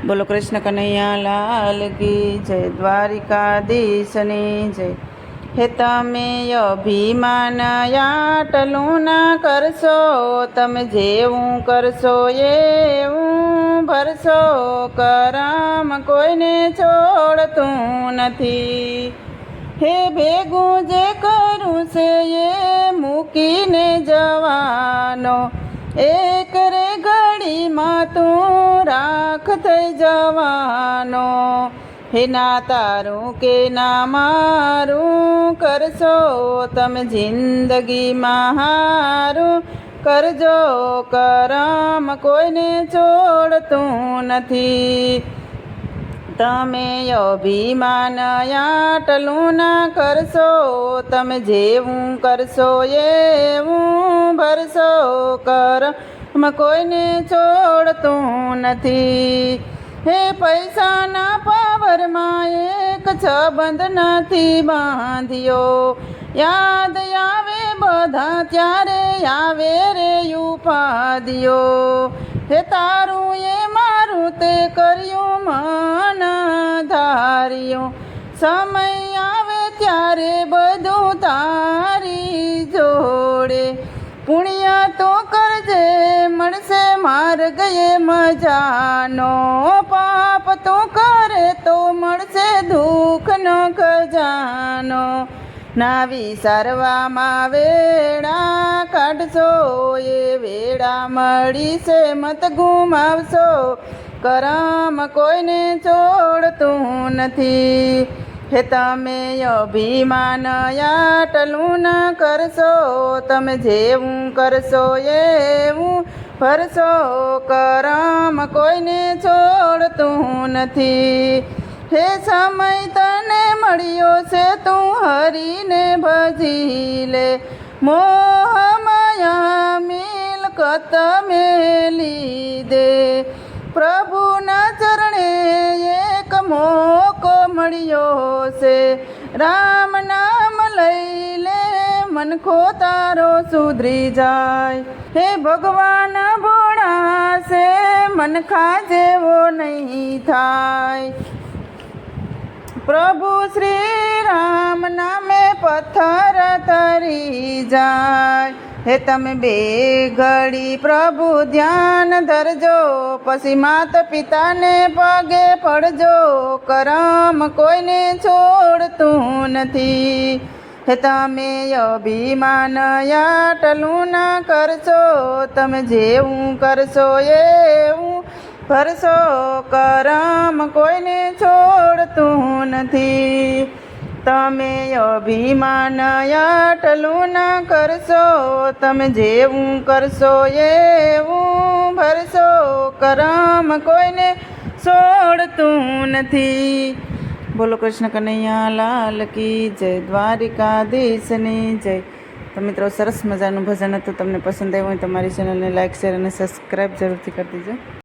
બોલો કૃષ્ણ કનૈયા લાલ કી જય, દ્વારિકાધીશની જય. હે તમે અભિમાન આટલું ના કરશો, તમે જેવું કરશો એવું ભરશો. કરમ કોઈને છોડતું નથી. હે ભેગું જે કરું છે એ મૂકીને જવાનો, એક રે ઘડીમાં તું રાખ થઈ જવાનો. હે ના તારું કે ના મારું કરશો, તમે જિંદગીમાં હારું કરજો. કરમ કોઈને છોડતું નથી. તમે અભિમાન આટલું ના કરશો, તમે જેવું કરશો એવું ભરશો. કરમ કોઈને છોડતું નથી. હે પૈસાના પાવરમાં એક સંબંધ નથી બાંધ્યો, યાદ આવે બધા ત્યારે આવે રે ઉપાધિઓ. હે તારું એ મારું તે કર્યું મન ધાર્યું, સમય આવે ત્યારે બધું તારી જોડે. પુણ્ય તો કરજે મળશે માર્ગ એ મજાનો, પાપ તો કરે તો મળશે દુઃખનો ખજાનો. ના વિચારવામાં વેળા કાઢશો, એ વેળા મળી છે મત ગુમાવશો. કરમ કોઈને છોડતું નથી. હે તમે અભિમાન આટલું ના કરશો, તમે જેવું કરશો એવું ભરશો. કરમ કોઈને છોડતું નથી. હે સમય તને મળ્યો છે તું હરીને ભજી લે, મોહ માયા મિલકત મેલી દે. પ્રભુના ચરણે એક મોકો મળ્યો છે, રામ નામ લઈ લે મનખો તારો સુધરી જાય. હે ભગવાન ભોળા છે મનખા જેવો નહીં થાય. પ્રભુ શ્રી રામ નામે પથ્થર તરી જાય. હે તમે બે ઘડી પ્રભુ ધ્યાન ધરજો, પછી માતા પિતાને પગે પડજો. કરમ કોઈને છોડતું નથી. હે તમે અભિમાન આટલું ના કરશો, તમે જેવું કરશો એવું ભરશો. કરમ કોઈને છોડતું નથી. તમે અભિમાન આટલું ના કરશો, તમે જેવું કરશો એવું ભરશો. કરમ કોઈને છોડતું નથી. બોલો કૃષ્ણ કનૈયા લાલ કી જય, દ્વારિકાધીશની જય. તો મિત્રો સરસ મજાનું ભજન હતું. તમને પસંદ આવ્યું હોય તો મારી ચેનલને લાઇક શેર અને સબસ્ક્રાઈબ જરૂરથી કરી દેજો.